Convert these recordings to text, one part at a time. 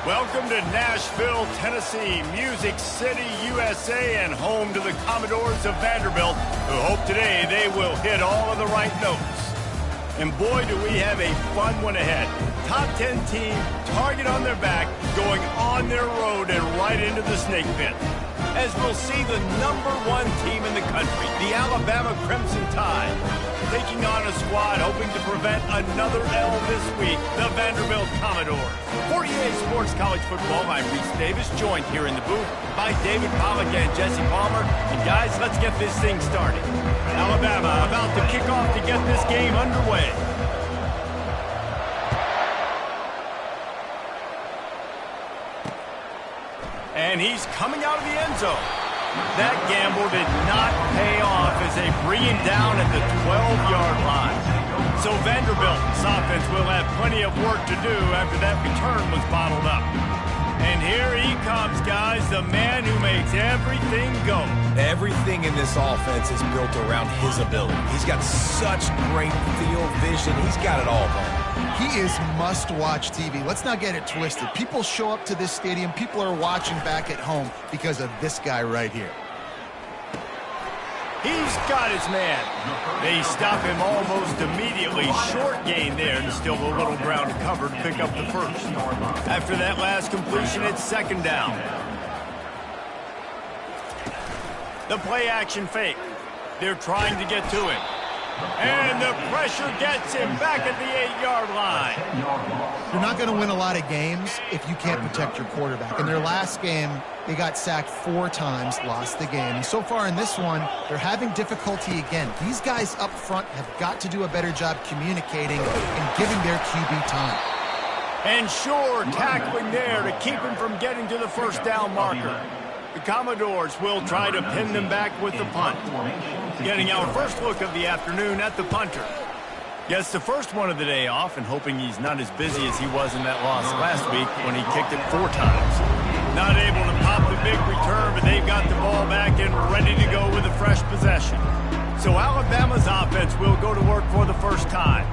Welcome to Nashville, Tennessee, Music City, USA, and home to the Commodores of Vanderbilt, who hope today they will hit all of the right notes. And boy, do we have a fun one ahead. Top 10 team, target on their back, going on their road and right into the snake pit. As we'll see the #1 team in the country, the Alabama Crimson Tide, taking on a squad hoping to prevent another L this week, the Vanderbilt Commodores. For EA Sports College Football, I'm Reese Davis, joined here in the booth by David Pollack and Jesse Palmer. And guys, let's get this thing started. Alabama about to kick off to get this game underway. And he's coming out of the end zone. That gamble did not pay off as they bring him down at the 12-yard line. So Vanderbilt's offense will have plenty of work to do after that return was bottled up. And here he comes, guys, the man who makes everything go. Everything in this offense is built around his ability. He's got such great field vision. He's got it all, man. He is must-watch TV. Let's not get it twisted. People show up to this stadium. People are watching back at home because of this guy right here. He's got his man. They stop him almost immediately. Short gain there, and still a little ground to cover to pick up the first. After that last completion, it's second down. The play-action fake. They're trying to get to him. And the pressure gets him back at the 8-yard line. You're not going to win a lot of games if you can't protect your quarterback. In their last game, they got sacked 4 times, lost the game. And so far in this one, they're having difficulty again. These guys up front have got to do a better job communicating and giving their QB time. And sure, tackling there to keep him from getting to the first down marker. The Commodores will try to pin them back with the punt. Getting our first look of the afternoon at the punter. Gets the first one of the day off and hoping he's not as busy as he was in that loss last week when he kicked it 4 times. Not able to pop the big return, but they've got the ball back and ready to go with a fresh possession. So Alabama's offense will go to work for the first time.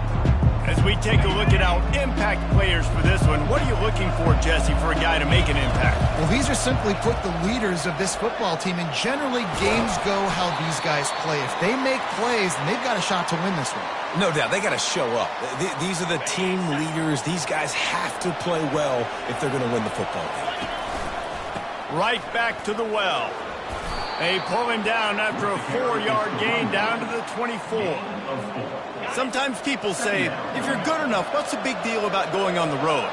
As we take a look at our impact players for this one, what are you looking for, Jesse, for a guy to make an impact? Well, these are simply put the leaders of this football team, and generally games go how these guys play. If they make plays, then they've got a shot to win this one. No doubt, they got to show up. These are the team leaders. These guys have to play well if they're going to win the football game. Right back to the well. They pull him down after a 4-yard gain down to the 24. Sometimes people say, if you're good enough, what's the big deal about going on the road?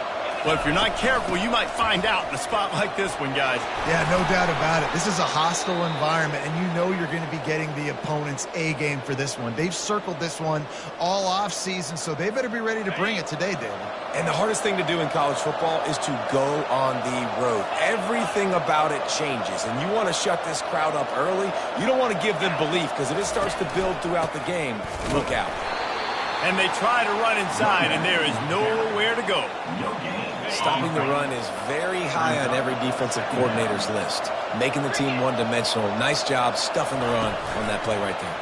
Well, if you're not careful, you might find out in a spot like this one, guys. Yeah, no doubt about it. This is a hostile environment, and you know you're going to be getting the opponent's A game for this one. They've circled this one all offseason, so they better be ready to bring it today, David. And the hardest thing to do in college football is to go on the road. Everything about it changes, and you want to shut this crowd up early. You don't want to give them belief, because if it starts to build throughout the game, look out. And they try to run inside, and there is nowhere to go. Stopping the run is very high on every defensive coordinator's list. Making the team one-dimensional. Nice job stuffing the run on that play right there.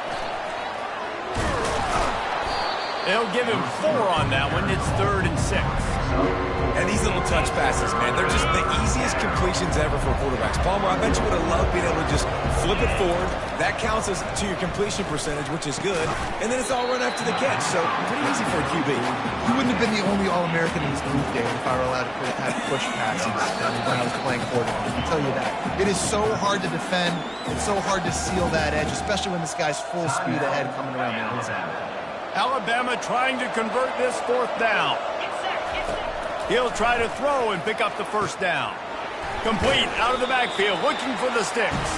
They'll give him 4 on that one. It's 3rd and 6. And these little touch passes, man, they're just the easiest completions ever for quarterbacks. Palmer, I bet you would have loved being able to just flip it forward. That counts as to your completion percentage, which is good. And then it's all run after the catch, so pretty easy for a QB. You wouldn't have been the only All-American in this group, Dave, if I were allowed to have push passes when I was playing quarterback. I can tell you that. It is so hard to defend. It's so hard to seal that edge, especially when this guy's full speed ahead coming around the outside. Alabama trying to convert this 4th down. He'll try to throw and pick up the 1st down. Complete out of the backfield, looking for the sticks.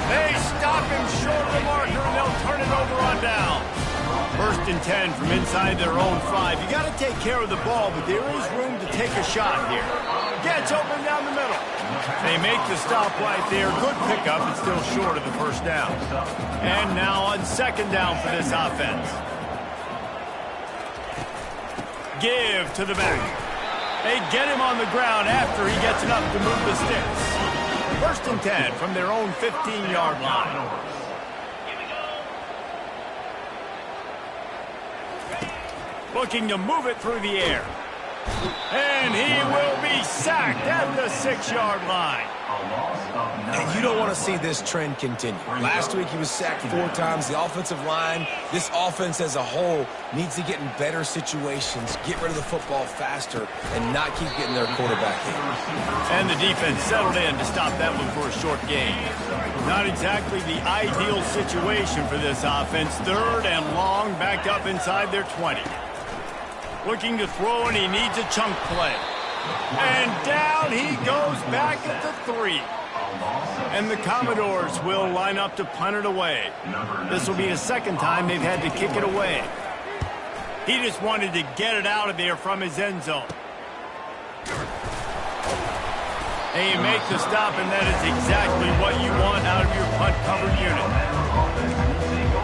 They stop him short of the marker, and they'll turn it over on down. 1st and 10 from inside their own 5. You got to take care of the ball, but there is room to take a shot here. Gets open down the middle. They make the stop right there. Good pickup, but still short of the 1st down. And now on 2nd down for this offense. Give to the back. They get him on the ground after he gets enough to move the sticks. 1st and 10 from their own 15-yard line. Looking to move it through the air. And he will be sacked at the 6-yard line. And you don't want to see this trend continue. Last week he was sacked 4 times. The offensive line, this offense as a whole, needs to get in better situations, get rid of the football faster, and not keep getting their quarterback hit. And the defense settled in to stop that one for a short gain. Not exactly the ideal situation for this offense. 3rd and long, backed up inside their 20. Looking to throw, and he needs a chunk play. And down he goes back at the 3. And the Commodores will line up to punt it away. This will be the 2nd time they've had to kick it away. He just wanted to get it out of there from his end zone. And you make the stop, and that is exactly what you want out of your punt cover unit.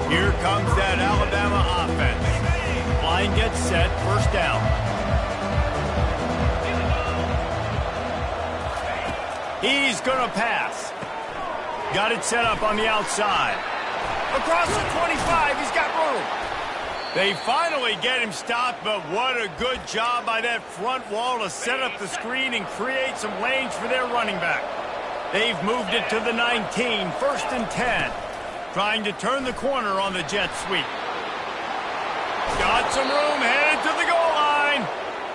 Here comes that Alabama offense. Line gets set, 1st down. He's going to pass. Got it set up on the outside. Across the 25, he's got room. They finally get him stopped, but what a good job by that front wall to set up the screen and create some lanes for their running back. They've moved it to the 19, 1st and 10. Trying to turn the corner on the jet sweep. Got some room, headed to the goal line.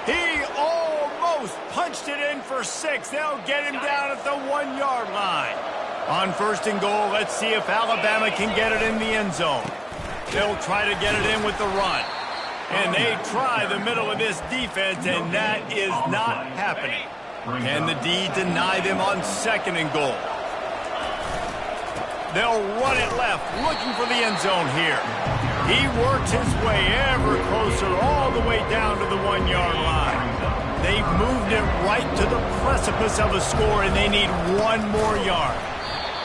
He almost punched it in for 6. They'll get him down at the 1-yard line. On 1st and goal, let's see if Alabama can get it in the end zone. They'll try to get it in with the run. And they try the middle of this defense, and that is not happening. Can the D deny them on 2nd and goal? They'll run it left, looking for the end zone here. He works his way ever closer all the way down to the 1-yard line. They've moved it right to the precipice of a score, and they need 1 more yard.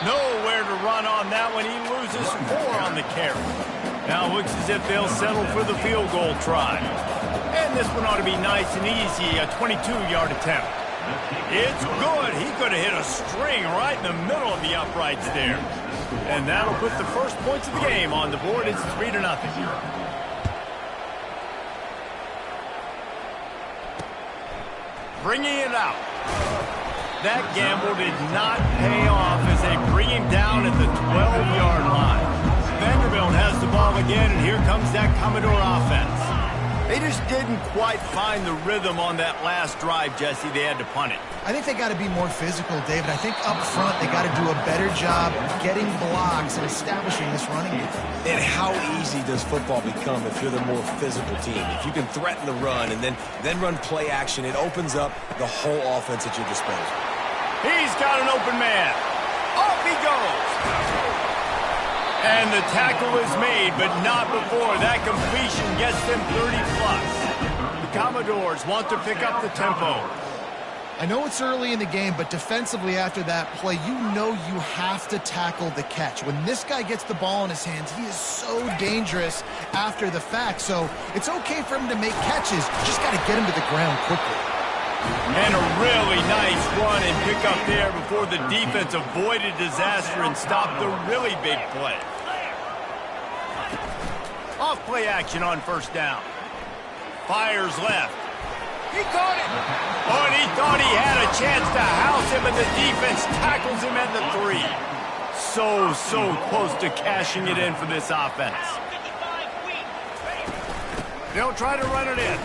Nowhere to run on that one. He loses 4 on the carry. Now it looks as if they'll settle for the field goal try. And this one ought to be nice and easy, a 22-yard attempt. It's good. He could have hit a string right in the middle of the uprights there. And that'll put the first points of the game on the board. It's 3-0. Bringing it out. That gamble did not pay off as they bring him down at the 12-yard line. Vanderbilt has the ball again, and here comes that Commodore offense. They just didn't quite find the rhythm on that last drive, Jesse. They had to punt it. I think they got to be more physical, David. I think up front they got to do a better job getting blocks and establishing this running game. And how easy does football become if you're the more physical team? If you can threaten the run and then run play action, it opens up the whole offense at your disposal. He's got an open man. Off he goes. And the tackle is made, but not before that completion gets them 30-plus. The Commodores want to pick up the tempo. I know it's early in the game, but defensively after that play, you know you have to tackle the catch. When this guy gets the ball in his hands, he is so dangerous after the fact. So it's okay for him to make catches. You just got to get him to the ground quickly. And a really nice run and pick up there before the defense avoided disaster and stopped the really big play. Off play action on 1st down. fires left. He caught it. Oh, and he thought he had a chance to house him, and the defense tackles him at the 3. So close to cashing it in for this offense. They'll try to run it in.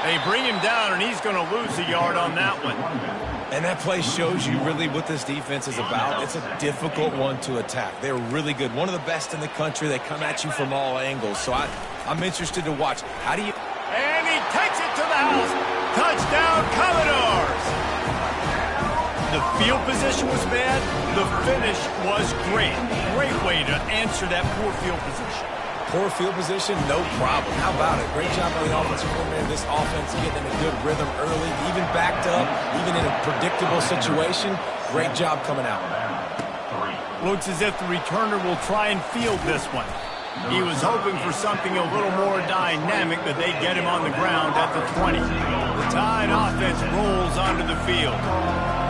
They bring him down, and he's going to lose a yard on that one. And that play shows you really what this defense is about. It's a difficult one to attack. They're really good. One of the best in the country. They come at you from all angles. So I'm interested to watch. How do you... And he takes it to the house. Touchdown, Commodores. The field position was bad. The finish was great. Great way to answer that poor field position. Poor field position, no problem. How about it? Great job by the offensive coordinator. This offense getting in a good rhythm early, even backed up, even in a predictable situation. Great job coming out. Looks as if the returner will try and field this one. He was hoping for something a little more dynamic, but they get him on the ground at the 20. The Tide offense rolls onto the field.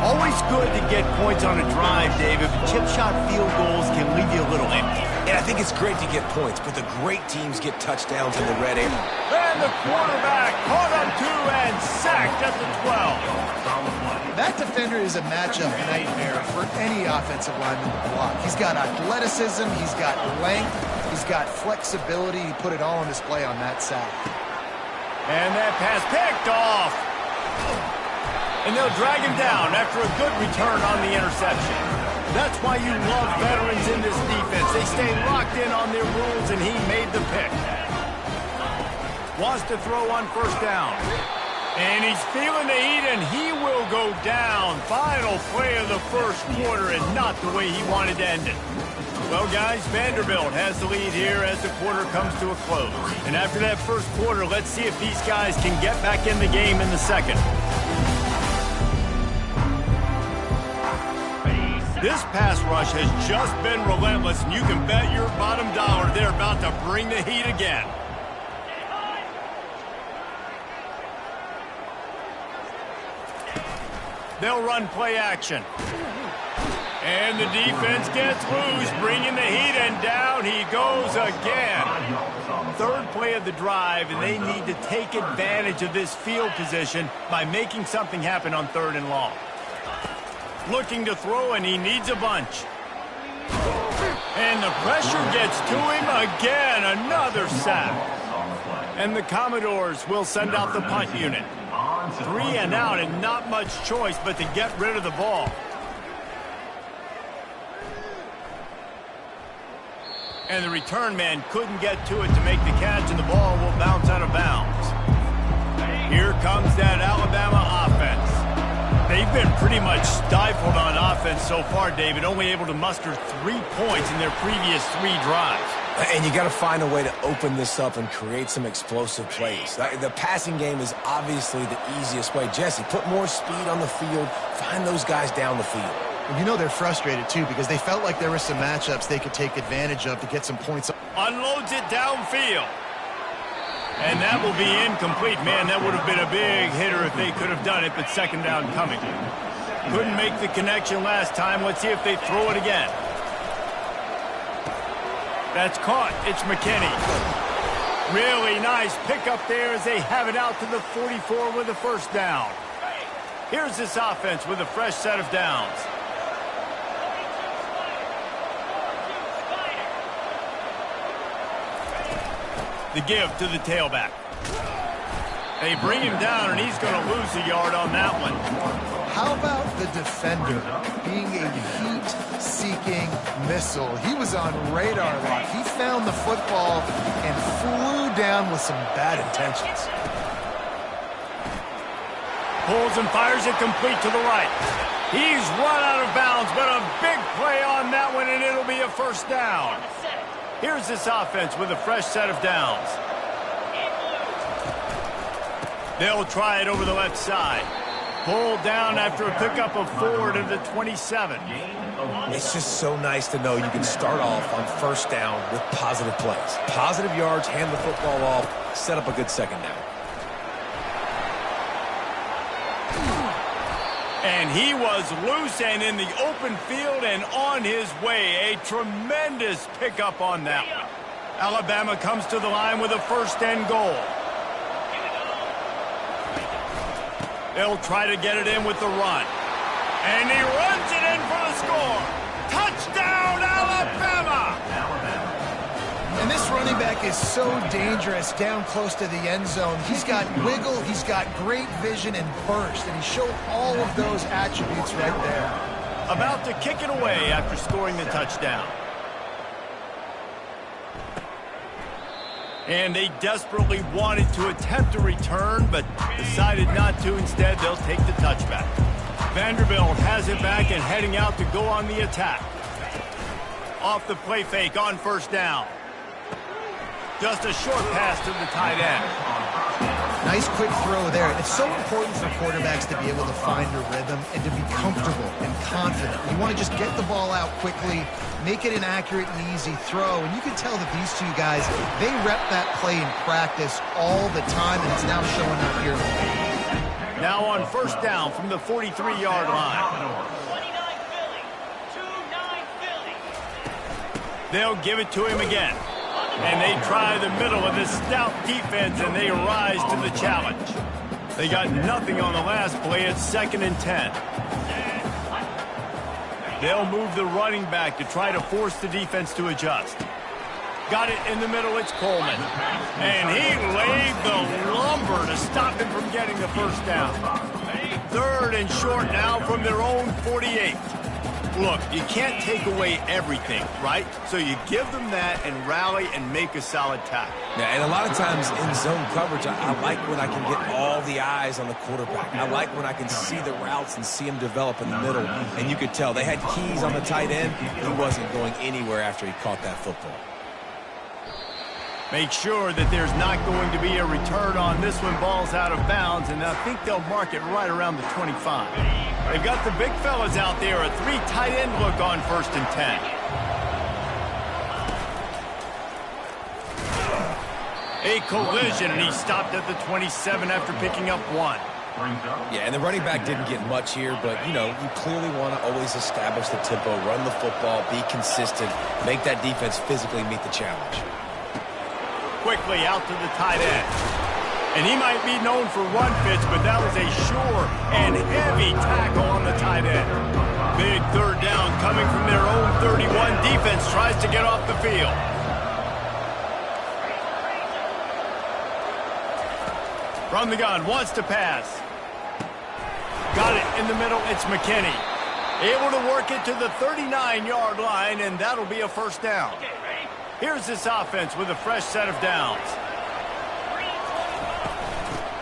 Always good to get points on a drive, David, but chip shot field goals can leave you a little empty. And I think it's great to get points, but the great teams get touchdowns in the red area. And the quarterback caught on 2 and sacked at the 12. That defender is a matchup nightmare for any offensive lineman to block. He's got athleticism, he's got length, he's got flexibility. He put it all on display on that sack. And that pass picked off. And they'll drag him down after a good return on the interception. That's why you love veterans in this defense. They stay locked in on their rules, and he made the pick. Wants to throw on first down. And he's feeling the heat, and he will go down. Final play of the first quarter, and not the way he wanted to end it. Well, guys, Vanderbilt has the lead here as the quarter comes to a close. And after that first quarter, let's see if these guys can get back in the game in the second. This pass rush has just been relentless, and you can bet your bottom dollar they're about to bring the heat again. They'll run play action. And the defense gets loose, bringing the heat, and down he goes again. Third play of the drive, and they need to take advantage of this field position by making something happen on 3rd and long. Looking to throw, and he needs a bunch. And the pressure gets to him again. Another sack. And the Commodores will send out the punt unit. 3 and out, and not much choice but to get rid of the ball. And the return man couldn't get to it to make the catch, and the ball will bounce out of bounds. Here comes that Alabama offense. They've been pretty much stifled on offense so far, David, only able to muster 3 points in their previous 3 drives. And you got to find a way to open this up and create some explosive plays. The passing game is obviously the easiest way. Jesse, put more speed on the field, find those guys down the field. And you know they're frustrated, too, because they felt like there were some matchups they could take advantage of to get some points. Unloads it downfield. And that will be incomplete. Man, that would have been a big hitter if they could have done it, but second down coming. Couldn't make the connection last time. Let's see if they throw it again. That's caught. It's McKinney. Really nice pickup there as they have it out to the 44 with a first down. Here's this offense with a fresh set of downs. The give to the tailback. They bring him down, and he's going to lose a yard on that one. How about the defender being a heat-seeking missile? He was on radar lock. He found the football and flew down with some bad intentions. Pulls and fires it complete to the right. He's run out of bounds, but a big play on that one, and it'll be a first down. Here's this offense with a fresh set of downs. They'll try it over the left side. Pulled down after a pickup of 4 to the 27. It's just so nice to know you can start off on first down with positive plays. Positive yards, hand the football off, set up a good second down. And he was loose and in the open field and on his way. A tremendous pickup on that one. Alabama comes to the line with a 1st and goal. They'll try to get it in with the run. And he runs it in for the score. Touchdown, Alabama! And this running back is so dangerous down close to the end zone. He's got wiggle, he's got great vision and burst, and he showed all of those attributes right there. About to kick it away after scoring the touchdown. And they desperately wanted to attempt a return, but decided not to. Instead, they'll take the touchback. Vanderbilt has it back and heading out to go on the attack. Off the play fake on first down. Just a short pass to the tight end. Nice quick throw there. It's so important for quarterbacks to be able to find a rhythm and to be comfortable and confident. You want to just get the ball out quickly, make it an accurate and easy throw. And you can tell that these two guys, they rep that play in practice all the time, and it's now showing up here. Now on first down from the 43-yard line. They'll give it to him again. And they try the middle of this stout defense, and they rise to the challenge. They got nothing on the last play. It's 2nd and 10. They'll move the running back to try to force the defense to adjust. Got it in the middle. It's Coleman. And he laid the lumber to stop him from getting the first down. 3rd and short now from their own 48. Look, you can't take away everything, right? So you give them that and rally and make a solid tackle. Yeah, and a lot of times in zone coverage, I like when I can get all the eyes on the quarterback. I like when I can see the routes and see him develop in the middle. And you could tell they had keys on the tight end. He wasn't going anywhere after he caught that football. Make sure that there's not going to be a return on this one. Ball's out of bounds, and I think they'll mark it right around the 25. They've got the big fellas out there. A 3 tight end look on 1st and 10. A collision, and he stopped at the 27 after picking up 1. Yeah, and the running back didn't get much here, but, you know, you clearly want to always establish the tempo, run the football, be consistent, make that defense physically meet the challenge. Quickly out to the tight end. And he might be known for run fits, but that was a sure and heavy tackle on the tight end. Big 3rd down coming from their own 31. Defense tries to get off the field. From the gun, wants to pass. Got it in the middle, it's McKinney. Able to work it to the 39-yard line, and that'll be a first down. Here's this offense with a fresh set of downs.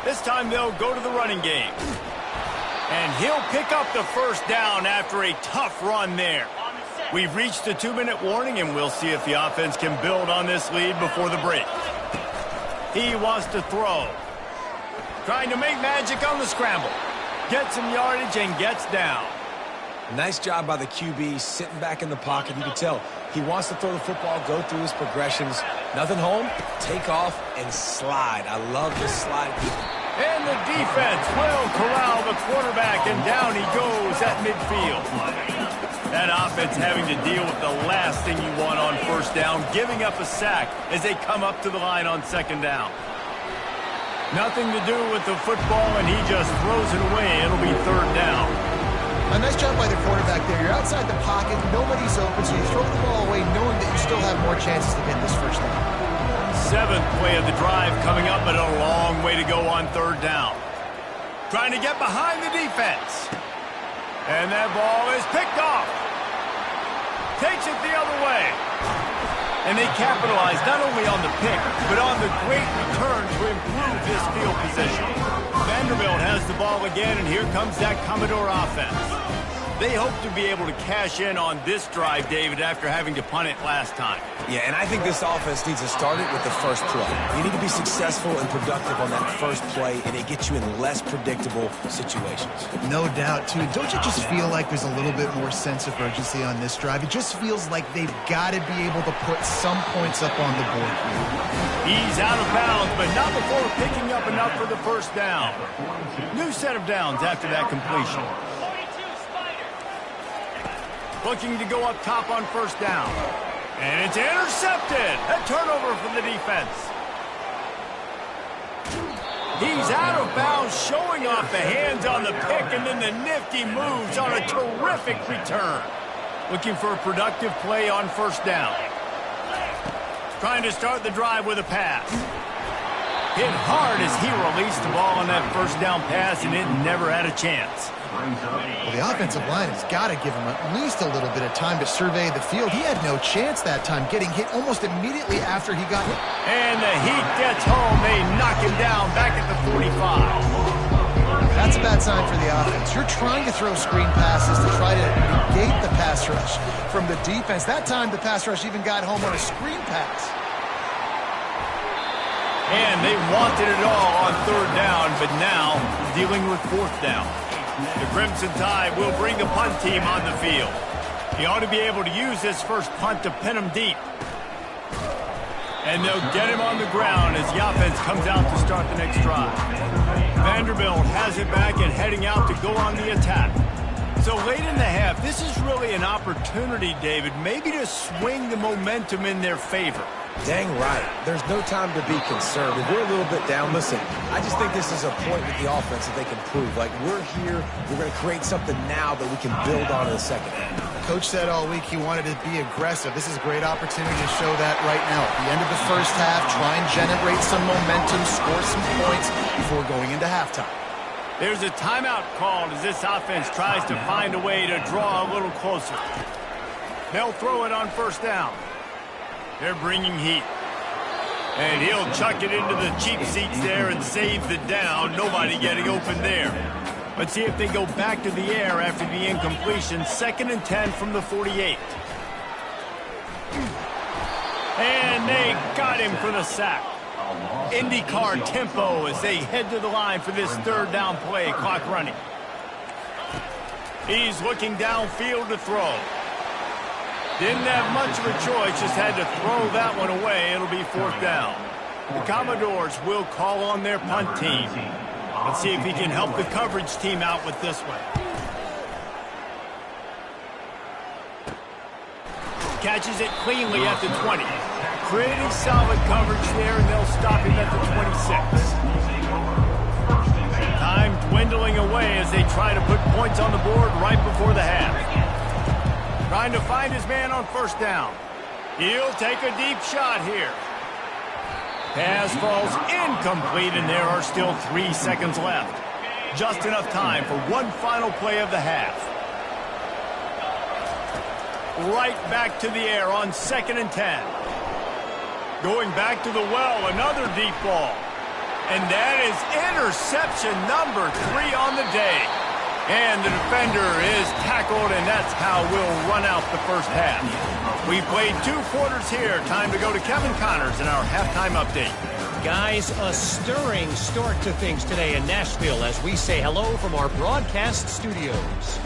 This time they'll go to the running game. And he'll pick up the first down after a tough run there. We've reached the 2-minute warning, and we'll see if the offense can build on this lead before the break. He wants to throw. Trying to make magic on the scramble. Gets some yardage and gets down. Nice job by the QB, sitting back in the pocket. You can tell he wants to throw the football, go through his progressions. Nothing home, take off, and slide. I love this slide. And the defense will corral the quarterback, and down he goes at midfield. That offense having to deal with the last thing you want on first down, giving up a sack as they come up to the line on 2nd down. Nothing to do with the football, and he just throws it away. It'll be 3rd down. A nice job by the quarterback there. You're outside the pocket, nobody's open, so you throw the ball away knowing that you still have more chances to get this first down. 7th play of the drive coming up, but a long way to go on 3rd down. Trying to get behind the defense. And that ball is picked off. Takes it the other way. And they capitalize not only on the pick, but on the great return to improve this field position. Vanderbilt has the ball again, and here comes that Commodore offense. They hope to be able to cash in on this drive, David, after having to punt it last time. Yeah, and I think this offense needs to start it with the first play. You need to be successful and productive on that first play, and it gets you in less predictable situations. No doubt, too. Don't you just feel like there's a little bit more sense of urgency on this drive? It just feels like they've got to be able to put some points up on the board. He's out of bounds, but not before picking up enough for the first down. New set of downs after that completion. Looking to go up top on first down. And it's intercepted. A turnover from the defense. He's out of bounds, showing off the hands on the pick, and then the nifty moves on a terrific return. Looking for a productive play on first down. Trying to start the drive with a pass. Hit hard as he released the ball on that first down pass, and it never had a chance. Well, the offensive line has got to give him at least a little bit of time to survey the field. He had no chance that time, getting hit almost immediately after he got hit. And the heat gets home. They knock him down back at the 45. That's a bad sign for the offense. You're trying to throw screen passes to try to negate the pass rush from the defense. That time, the pass rush even got home on a screen pass. And they wanted it all on third down, but now dealing with fourth down. The Crimson Tide will bring the punt team on the field. He ought to be able to use this first punt to pin him deep. And they'll get him on the ground as the offense comes out to start the next drive. Vanderbilt has it back and heading out to go on the attack. So late in the half, this is really an opportunity, David, maybe to swing the momentum in their favor. Dang right. There's no time to be concerned. If we're a little bit down, listen, I just think this is a point with the offense that they can prove. Like, we're here, we're going to create something now that we can build on in the second half. Coach said all week he wanted to be aggressive. This is a great opportunity to show that right now. At the end of the first half, try and generate some momentum, score some points before going into halftime. There's a timeout called as this offense tries to find a way to draw a little closer. They'll throw it on first down. They're bringing heat. And he'll chuck it into the cheap seats there and save the down. Nobody getting open there. Let's see if they go back to the air after the incompletion. 2nd and 10 from the 48. And they got him for the sack. IndyCar tempo as they head to the line for this third down play. Clock running. He's looking downfield to throw. Didn't have much of a choice, just had to throw that one away. It'll be fourth down. The Commodores will call on their punt team. Let's see if he can help the coverage team out with this one. Catches it cleanly at the 20. Pretty solid coverage there, and they'll stop him at the 26. Time dwindling away as they try to put points on the board right before the half. Trying to find his man on first down. He'll take a deep shot here. Pass falls incomplete, and there are still 3 seconds left. Just enough time for one final play of the half. Right back to the air on 2nd and 10. Going back to the well, another deep ball. And that is interception number 3 on the day. And the defender is tackled, and that's how we'll run out the first half. We played 2 quarters here. Time to go to Kevin Connors in our halftime update. Guys, a stirring start to things today in Nashville as we say hello from our broadcast studios.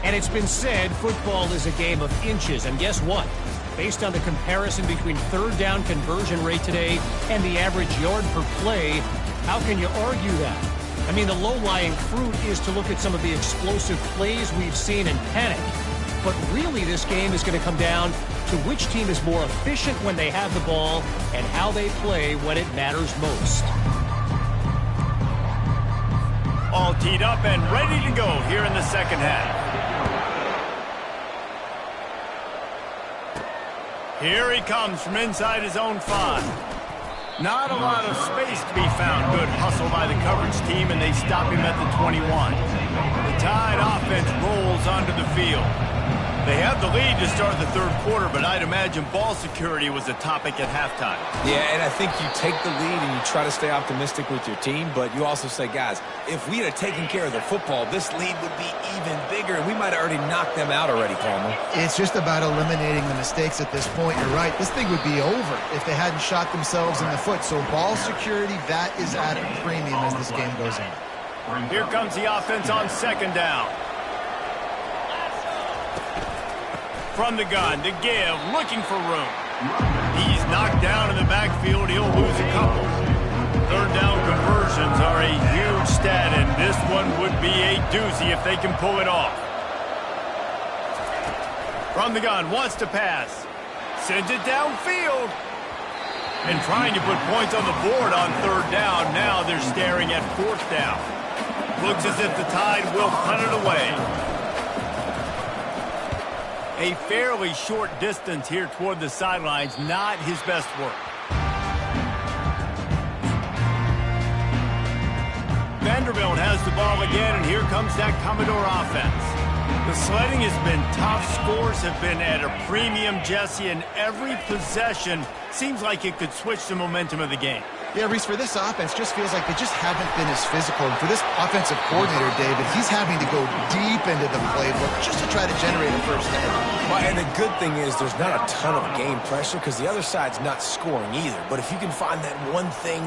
And it's been said football is a game of inches, and guess what? Based on the comparison between third down conversion rate today and the average yard per play, how can you argue that? I mean, the low-lying fruit is to look at some of the explosive plays we've seen and panic. But really, this game is going to come down to which team is more efficient when they have the ball and how they play when it matters most. All teed up and ready to go here in the second half. Here he comes from inside his own 5. Not a lot of space to be found. Good hustle by the coverage team, and they stop him at the 21. The Tide offense rolls onto the field. They have the lead to start the third quarter, but I'd imagine ball security was a topic at halftime. Yeah, and I think you take the lead and you try to stay optimistic with your team, but you also say, guys, if we had taken care of the football, this lead would be even bigger, and we might have already knocked them out already, Palmer. It's just about eliminating the mistakes at this point. You're right. This thing would be over if they hadn't shot themselves in the foot. So ball security, that is at a premium as this game goes on. Here comes the offense on second down. From the gun to give, looking for room. He's knocked down in the backfield. He'll lose a couple. Third down conversions are a huge stat, and this one would be a doozy if they can pull it off. From the gun, wants to pass. Sends it downfield. And trying to put points on the board on third down. Now they're staring at fourth down. Looks as if the Tide will punt it away. A fairly short distance here toward the sidelines. Not his best work. Vanderbilt has the ball again, and here comes that Commodore offense. The sledding has been tough. Scores have been at a premium, Jesse, and every possession seems like it could switch the momentum of the game. Yeah, Reese, for this offense, just feels like they just haven't been as physical. And for this offensive coordinator, David, he's having to go deep into the playbook just to try to generate a first down. Well, and the good thing is there's not a ton of game pressure because the other side's not scoring either. But if you can find that one thing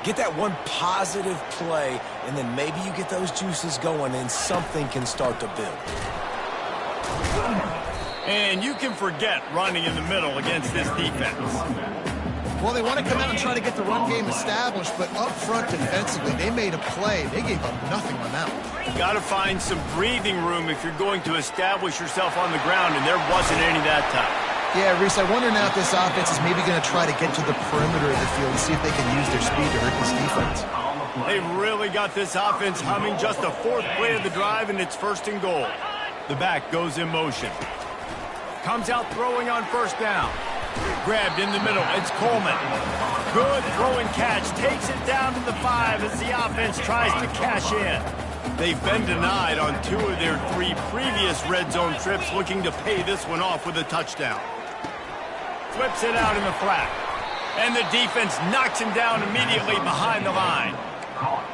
get that one positive play, and then maybe you get those juices going and something can start to build. And you can forget running in the middle against this defense. Well, they want to come out and try to get the run game established, but up front defensively, they made a play. They gave up nothing on that one. Got to find some breathing room if you're going to establish yourself on the ground, and there wasn't any that time. Yeah, Reese, I wonder now if this offense is maybe going to try to get to the perimeter of the field and see if they can use their speed to hurt this defense. They've really got this offense humming. Just the fourth play of the drive, and it's first and goal. The back goes in motion. Comes out throwing on first down. Grabbed in the middle. It's Coleman. Good throw and catch. Takes it down to the 5 as the offense tries to cash in. They've been denied on 2 of their 3 previous red zone trips, looking to pay this one off with a touchdown. Flips it out in the flat. And the defense knocks him down immediately behind the line.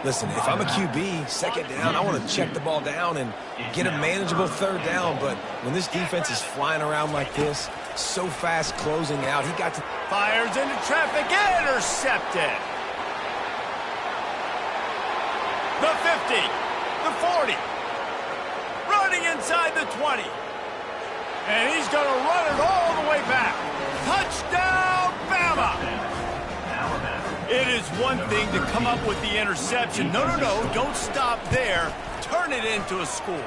Listen, if I'm a QB, second down, I want to check the ball down and get a manageable third down. But when this defense is flying around like this, so fast closing out, he got to... Fires into traffic, intercepted. The 50, the 40, running inside the 20. And he's going to run it all the way back. Touchdown, Bama! It is one thing to come up with the interception. No, don't stop there. Turn it into a score.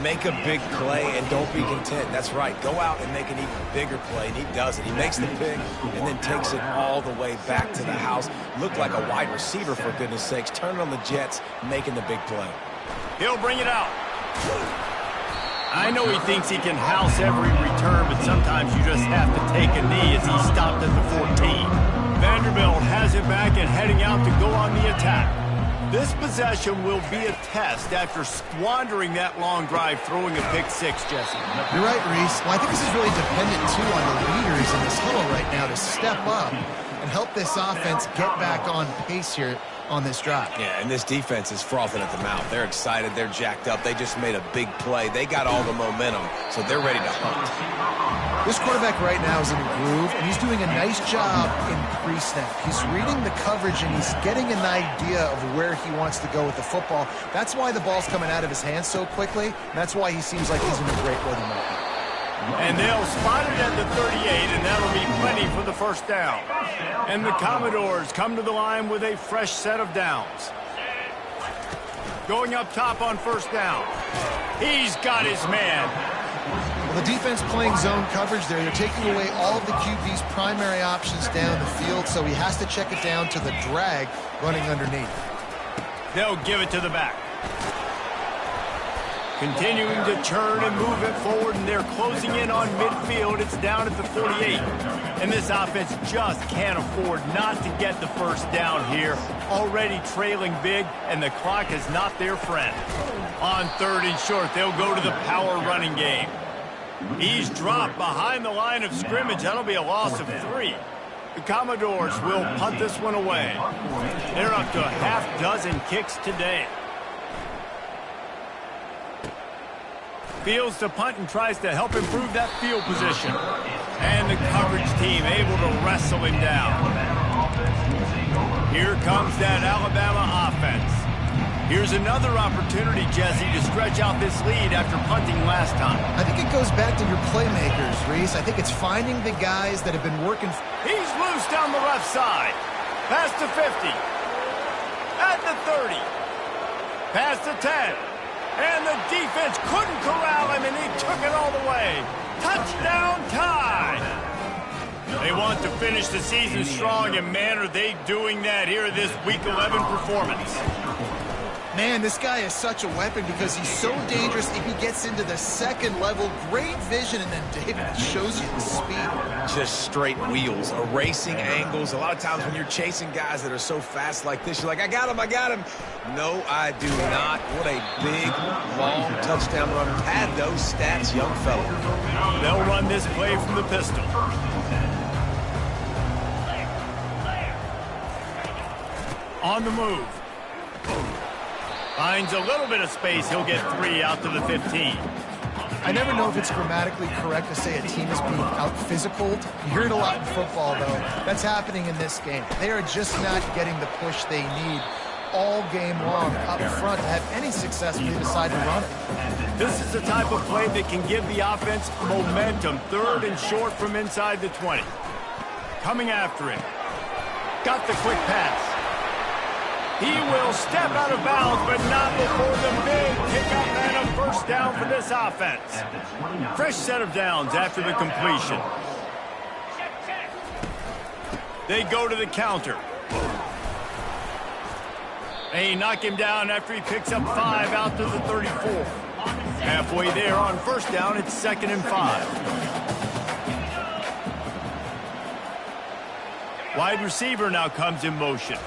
Make a big play and don't be content. That's right. Go out and make an even bigger play, and he does it. He makes the pick and then takes it all the way back to the house. Looked like a wide receiver, for goodness sakes. Turn it on the Jets, making the big play. He'll bring it out. I know he thinks he can house every return, but sometimes you just have to take a knee as he stopped at the 14. Vanderbilt has it back and heading out to go on the attack. This possession will be a test after squandering that long drive, throwing a pick 6, Jesse. You're right, Reese. Well, I think this is really dependent, too, on the leaders in this huddle right now to step up and help this offense get back on pace here on this drive. Yeah, and this defense is frothing at the mouth. They're excited. They're jacked up. They just made a big play. They got all the momentum, so they're ready to hunt. This quarterback right now is in a groove, and he's doing a nice job in pre-snap. He's reading the coverage, and he's getting an idea of where he wants to go with the football. That's why the ball's coming out of his hands so quickly, and that's why he seems like he's in a great rhythm right now. And they'll spot it at the 38, and that'll be plenty for the first down. And the Commodores come to the line with a fresh set of downs. Going up top on first down. He's got his man. Well, the defense playing zone coverage there. They're taking away all of the QB's primary options down the field, so he has to check it down to the drag running underneath. They'll give it to the back. Continuing to churn and move it forward, and they're closing in on midfield. It's down at the 48. And this offense just can't afford not to get the first down here. Already trailing big, and the clock is not their friend. On third and short, they'll go to the power running game. He's dropped behind the line of scrimmage. That'll be a loss of 3. The Commodores will punt this one away. They're up to a half-dozen kicks today. Fields to punt and tries to help improve that field position. And the coverage team able to wrestle him down. Here comes that Alabama offense. Here's another opportunity, Jesse, to stretch out this lead after punting last time. I think it goes back to your playmakers, Reese. I think it's finding the guys that have been working. He's loose down the left side. Past the 50. At the 30. Past the 10. And the defense couldn't corral him, and he took it all the way. Touchdown, Tide! They want to finish the season strong, and man, are they doing that here in this Week 11 performance. Man, this guy is such a weapon because he's so dangerous if he gets into the second level. Great vision, and then David shows you the speed. Just straight wheels, erasing angles. A lot of times when you're chasing guys that are so fast like this, you're like, I got him, I got him. No, I do not. What a big, long touchdown run. Pad those stats, young fella. They'll run this play from the pistol. On the move. Finds a little bit of space. He'll get 3 out to the 15. I never know if it's grammatically correct to say a team is being out-physicaled. You hear it a lot in football, though. That's happening in this game. They are just not getting the push they need all game long up front to have any success when they decide to run it. This is the type of play that can give the offense momentum. 3rd and short from inside the 20. Coming after him. Got the quick pass. He will step out of bounds, but not before the big pickup and a first down for this offense. Fresh set of downs after the completion. They go to the counter. They knock him down after he picks up 5 out to the 34. Halfway there on first down, it's 2nd and 5. Wide receiver now comes in motion.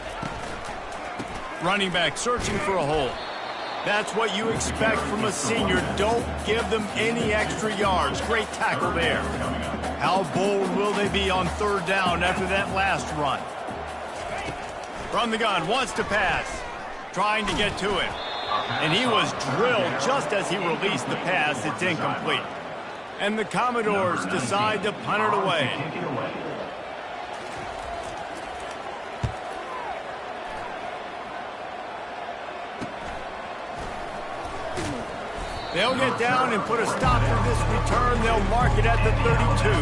Running back searching for a hole. That's what you expect from a senior. Don't give them any extra yards. Great tackle there. How bold will they be on 3rd down after that last run? From the gun, wants to pass. Trying to get to him. And he was drilled just as he released the pass. It's incomplete. And the Commodores decide to punt it away. They'll get down and put a stop to this return. They'll mark it at the 32.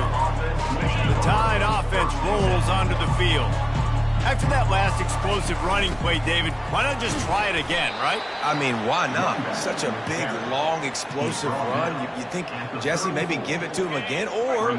The Tide offense rolls onto the field. After that last explosive running play, David, why not just try it again, right? I mean, why not? Such a big, long, explosive run. You think, Jesse, maybe give it to him again? Or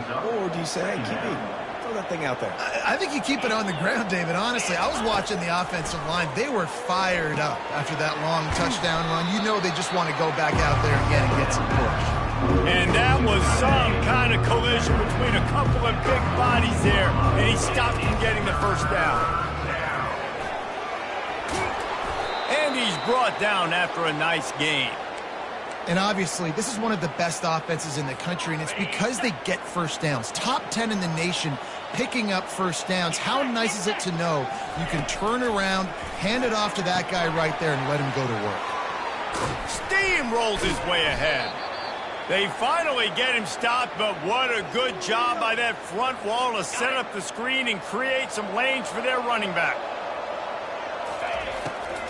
do you say, hey, keep it? Throw that thing out there. I think you keep it on the ground, David. Honestly, I was watching the offensive line. They were fired up after that long touchdown run. You know they just want to go back out there again and get some push. And that was some kind of collision between a couple of big bodies there, and he stopped from getting the first down. And he's brought down after a nice gain. And obviously, this is one of the best offenses in the country, and it's because they get first downs. Top 10 in the nation picking up first downs. How nice is it to know you can turn around, hand it off to that guy right there, and let him go to work. Steamrolls his way ahead. They finally get him stopped, but what a good job by that front wall to set up the screen and create some lanes for their running back.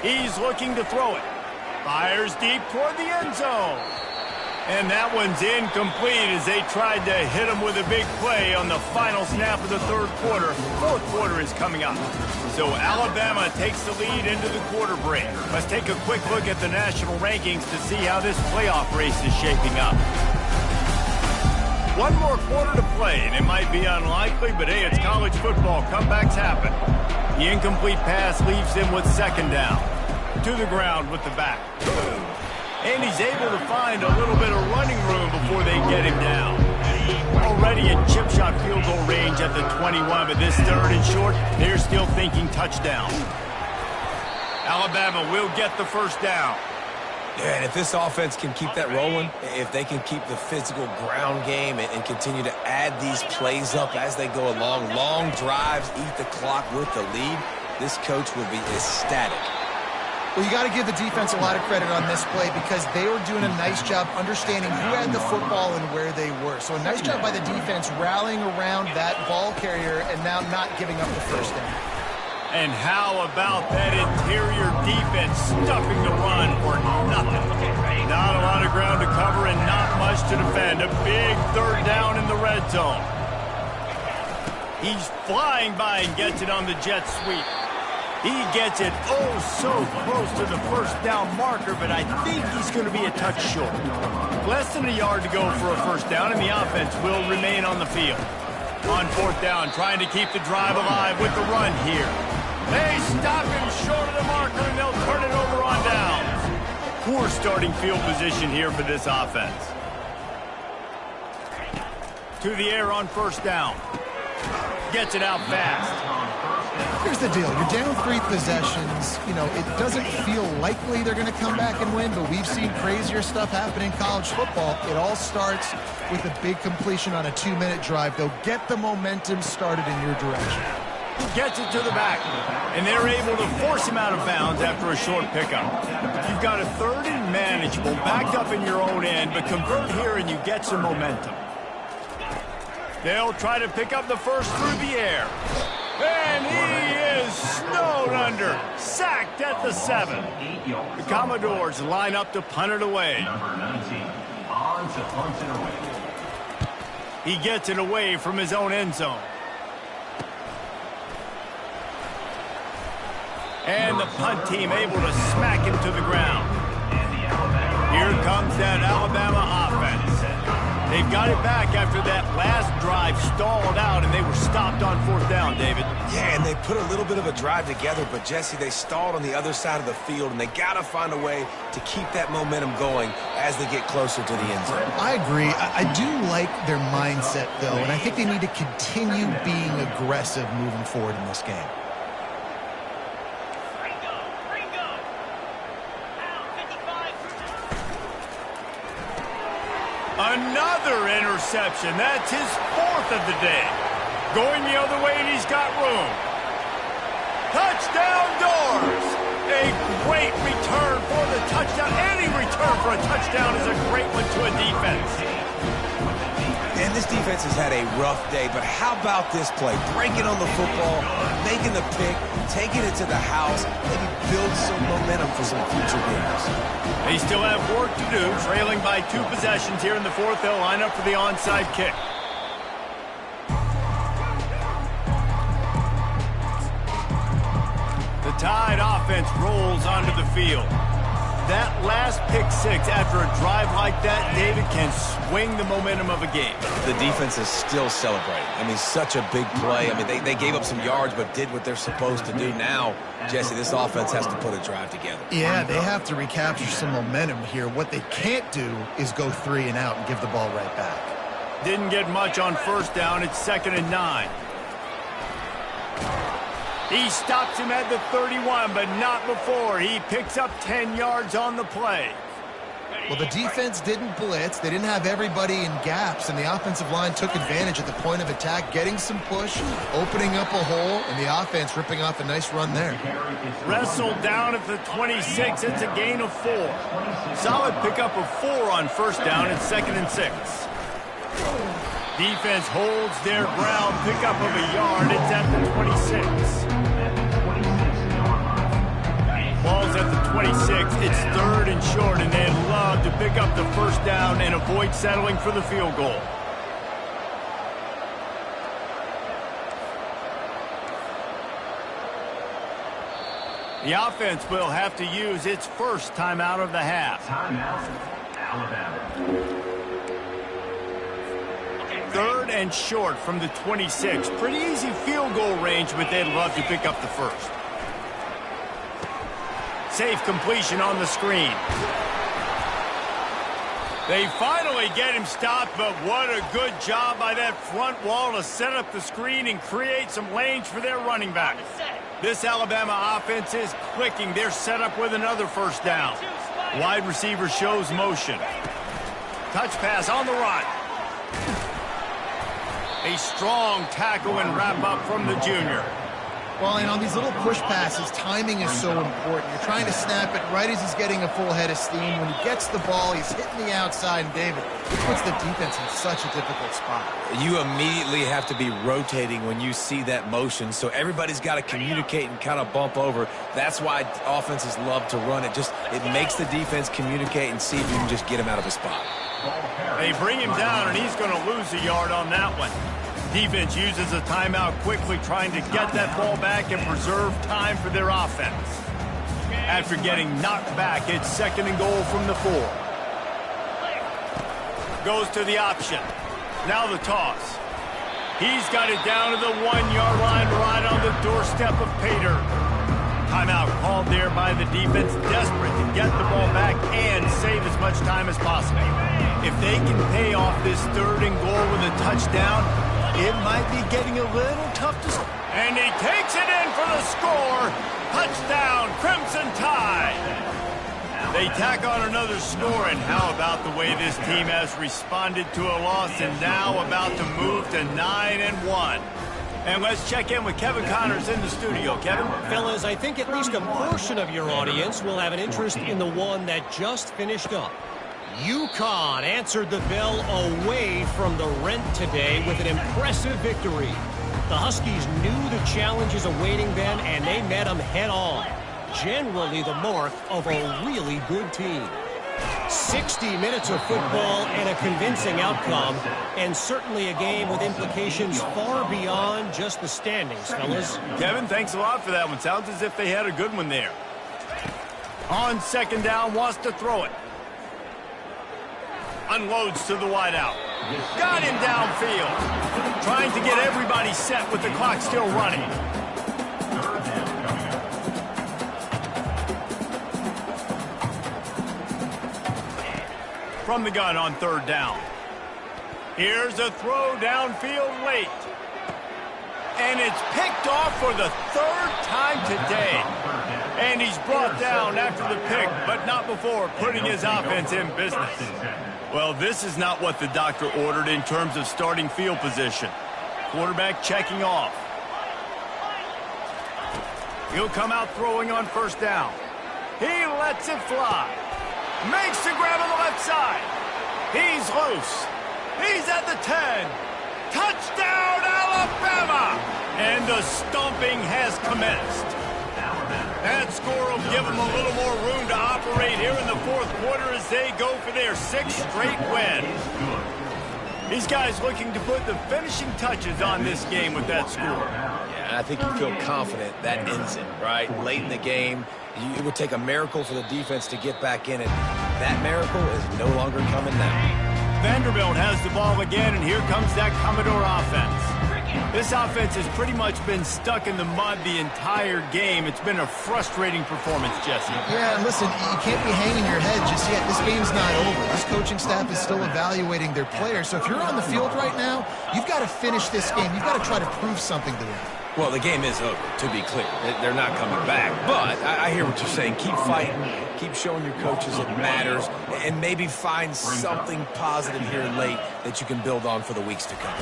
He's looking to throw it. Fires deep toward the end zone. And that one's incomplete as they tried to hit him with a big play on the final snap of the 3rd quarter. 4th quarter is coming up. So Alabama takes the lead into the quarter break. Let's take a quick look at the national rankings to see how this playoff race is shaping up. One more quarter to play, and it might be unlikely, but hey, it's college football. Comebacks happen. The incomplete pass leaves them with 2nd down. To the ground with the back. And he's able to find a little bit of running room before they get him down. Already in chip shot field goal range at the 21, but this 3rd and short, they're still thinking touchdown. Alabama will get the first down. Yeah, and if this offense can keep that rolling, if they can keep the physical ground game and continue to add these plays up as they go along, long drives, eat the clock with the lead, this coach will be ecstatic. Well, you got to give the defense a lot of credit on this play because they were doing a nice job understanding who had the football and where they were. So a nice job by the defense rallying around that ball carrier and now not giving up the first down. And how about that interior defense stuffing the run for nothing? Not a lot of ground to cover and not much to defend. A big 3rd down in the red zone. He's flying by and gets it on the jet sweep. He gets it so close to the first down marker, but I think he's going to be a touch short. Less than a yard to go for a first down, and the offense will remain on the field. On fourth down, trying to keep the drive alive with the run here. They stop him short of the marker, and they'll turn it over on downs. Poor starting field position here for this offense. To the air on first down. Gets it out fast. Here's the deal. You're down 3 possessions. You know, it doesn't feel likely they're going to come back and win, but we've seen crazier stuff happen in college football. It all starts with a big completion on a 2-minute drive. They'll get the momentum started in your direction. Gets it to the back, and they're able to force him out of bounds after a short pickup. You've got a 3rd and manageable, backed up in your own end, but convert here and you get some momentum. They'll try to pick up the first through the air. And he is snowed under. Sacked at the 7. The Commodores line up to punt it away. Number 19, on to punt it away. He gets it away from his own end zone. And the punt team able to smack him to the ground. Here comes that Alabama offense. They've got it back after that last drive stalled out, and they were stopped on fourth down, David. Yeah, and they put a little bit of a drive together, but, Jesse, they stalled on the other side of the field, and they got to find a way to keep that momentum going as they get closer to the end zone. I agree. I do like their mindset, though, and I think they need to continue being aggressive moving forward in this game. Another interception. That's his 4th of the day. Going the other way, and he's got room. Touchdown, Doors! A great return for the touchdown. Any return for a touchdown is a great one to a defense. And this defense has had a rough day, but how about this play? Breaking on the football, making the pick, taking it to the house, maybe build some momentum for some future games. They still have work to do, trailing by 2 possessions here in the 4th. They'll line up for the onside kick. The Tide offense rolls onto the field. That last pick 6 after a drive like that, David, can swing the momentum of a game. The defense is still celebrating. I mean, such a big play. I mean, they gave up some yards but did what they're supposed to do. Now, Jesse, this offense has to put a drive together. Yeah, they have to recapture some momentum here. What they can't do is go 3 and out and give the ball right back. Didn't get much on first down. It's 2nd and 9. He stops him at the 31, but not before. He picks up 10 yards on the play. Well, the defense didn't blitz. They didn't have everybody in gaps, and the offensive line took advantage at the point of attack, getting some push, opening up a hole, and the offense ripping off a nice run there. Wrestled down at the 26. It's a gain of 4. Solid pickup of 4 on first down. It's 2nd and 6. Defense holds their ground. Pickup of a yard. It's at the 26. Ball's at the 26. It's 3rd and short, and they'd love to pick up the first down and avoid settling for the field goal. The offense will have to use its first timeout of the half. Timeout, Alabama. 3rd and short from the 26. Pretty easy field goal range, but they'd love to pick up the first. Safe completion on the screen. They finally get him stopped, but what a good job by that front wall to set up the screen and create some lanes for their running back. This Alabama offense is clicking. They're set up with another first down. Wide receiver shows motion. Touch pass on the run. A strong tackle and wrap up from the junior. Well, and on these little push passes, timing is so important. You're trying to snap it right as he's getting a full head of steam. When he gets the ball, he's hitting the outside, and David, it puts the defense in such a difficult spot. You immediately have to be rotating when you see that motion, so everybody's got to communicate and kind of bump over. That's why offenses love to run it. It makes the defense communicate and see if you can just get him out of his spot. They bring him down, and he's going to lose a yard on that one. Defense uses a timeout quickly, trying to get that ball back and preserve time for their offense. After getting knocked back, it's 2nd and goal from the 4. Goes to the option. Now the toss. He's got it down to the 1-yard line right on the doorstep of Pater. Timeout called there by the defense, desperate to get the ball back and save as much time as possible. If they can pay off this 3rd and goal with a touchdown, it might be getting a little tough to score. And he takes it in for the score. Touchdown, Crimson Tide. They tack on another score, and how about the way this team has responded to a loss and now about to move to 9-1. And let's check in with Kevin Connors in the studio. Kevin? Fellas, I think at least a portion of your audience will have an interest in the one that just finished up. UConn answered the bell away from the Rent today with an impressive victory. The Huskies knew the challenges awaiting them, and they met them head-on. Generally the mark of a really good team. 60 minutes of football and a convincing outcome, and certainly a game with implications far beyond just the standings, fellas. Kevin, thanks a lot for that one. Sounds as if they had a good one there. On 2nd down, wants to throw it. Unloads to the wideout. Got him downfield. Trying to get everybody set with the clock still running. From the gun on 3rd down. Here's a throw downfield late. And it's picked off for the 3rd time today. And he's brought down after the pick, but not before putting his offense in business. Well, this is not what the doctor ordered in terms of starting field position. Quarterback checking off. He'll come out throwing on 1st down. He lets it fly. Makes the grab on the left side. He's loose. He's at the 10. Touchdown, Alabama! And the stomping has commenced. That score will give them a little more room to operate here in the 4th quarter as they go for their 6th straight win. These guys looking to put the finishing touches on this game with that score. Yeah, I think you feel confident that ends it, right? Late in the game, it would take a miracle for the defense to get back in it. That miracle is no longer coming now. Vanderbilt has the ball again, and here comes that Commodore offense. This offense has pretty much been stuck in the mud the entire game. It's been a frustrating performance, Jesse. Yeah, and listen, you can't be hanging your head just yet. This game's not over. This coaching staff is still evaluating their players. So if you're on the field right now, you've got to finish this game. You've got to try to prove something to them. Well, the game is over, to be clear. They're not coming back. But I hear what you're saying. Keep fighting. Keep showing your coaches it matters. And maybe find something positive here late that you can build on for the weeks to come.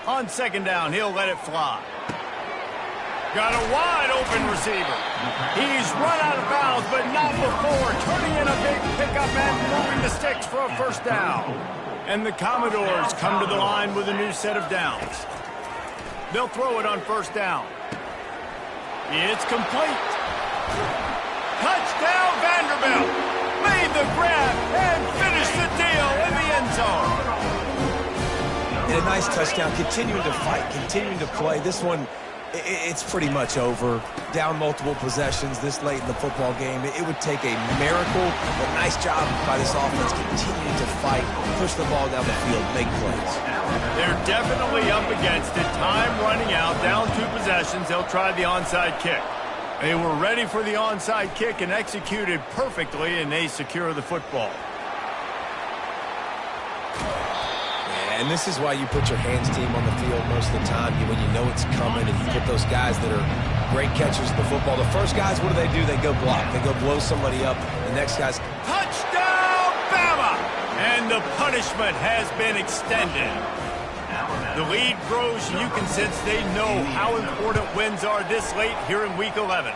On 2nd down, he'll let it fly. Got a wide open receiver. He's run out of bounds, but not before turning in a big pickup and moving the sticks for a 1st down. And the Commodores come to the line with a new set of downs. They'll throw it on 1st down. It's complete. Touchdown, Vanderbilt. Made the grab and finished the deal in the end zone. And a nice touchdown, continuing to fight, continuing to play. This one, it's pretty much over. Down multiple possessions this late in the football game. It would take a miracle, but nice job by this offense continuing to fight, push the ball down the field, make plays. They're definitely up against it. Time running out, down 2 possessions. They'll try the onside kick. They were ready for the onside kick and executed perfectly, and they secure the football. And this is why you put your hands team on the field most of the time when you know it's coming, and you put those guys that are great catchers of the football. The first guys, what do? They go block. They go blow somebody up. The next guy's... Touchdown, Bama! And the punishment has been extended. The lead grows, and you can sense they know how important wins are this late here in Week 11.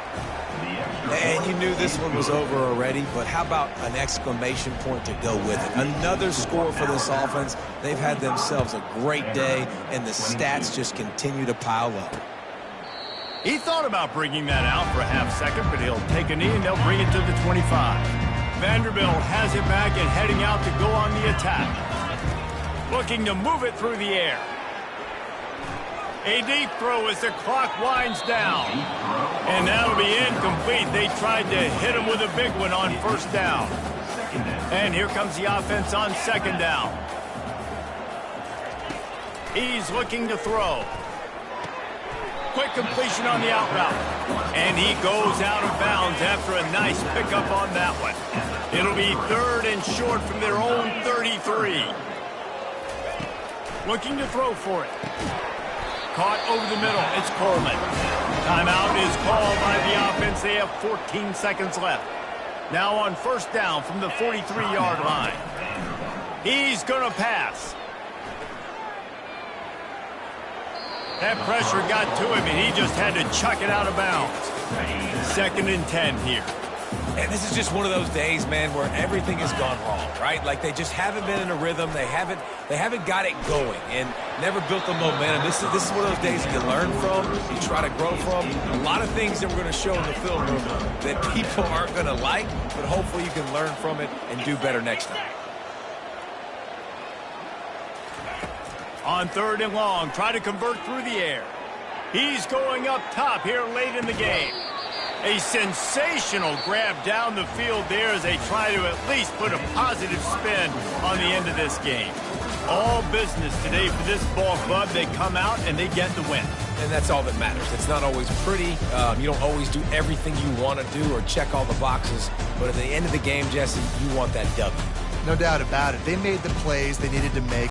And you knew this one was over already, but how about an exclamation point to go with it? Another score for this offense. They've had themselves a great day, and the stats just continue to pile up. He thought about bringing that out for a half second, but he'll take a knee, and they'll bring it to the 25. Vanderbilt has it back and heading out to go on the attack. Looking to move it through the air. A deep throw as the clock winds down. And that'll be incomplete. They tried to hit him with a big one on 1st down. And here comes the offense on 2nd down. He's looking to throw. Quick completion on the out route. And he goes out of bounds after a nice pickup on that one. It'll be 3rd and short from their own 33. Looking to throw for it. Caught over the middle. It's Coleman. Timeout is called by the offense. They have 14 seconds left. Now on 1st down from the 43-yard line. He's going to pass. That pressure got to him, and he just had to chuck it out of bounds. 2nd and 10 here. And this is just one of those days, man, where everything has gone wrong, right? Like they just haven't been in a rhythm. They haven't got it going and never built the momentum. This is one of those days you learn from, you try to grow from. A lot of things that we're going to show in the film room that people aren't going to like, but hopefully you can learn from it and do better next time. On 3rd and long, try to convert through the air. He's going up top here late in the game. A sensational grab down the field there as they try to at least put a positive spin on the end of this game. All business today for this ball club. They come out and they get the win. And that's all that matters. It's not always pretty. You don't always do everything you want to do or check all the boxes. But at the end of the game, Jesse, you want that W. No doubt about it. They made the plays they needed to make.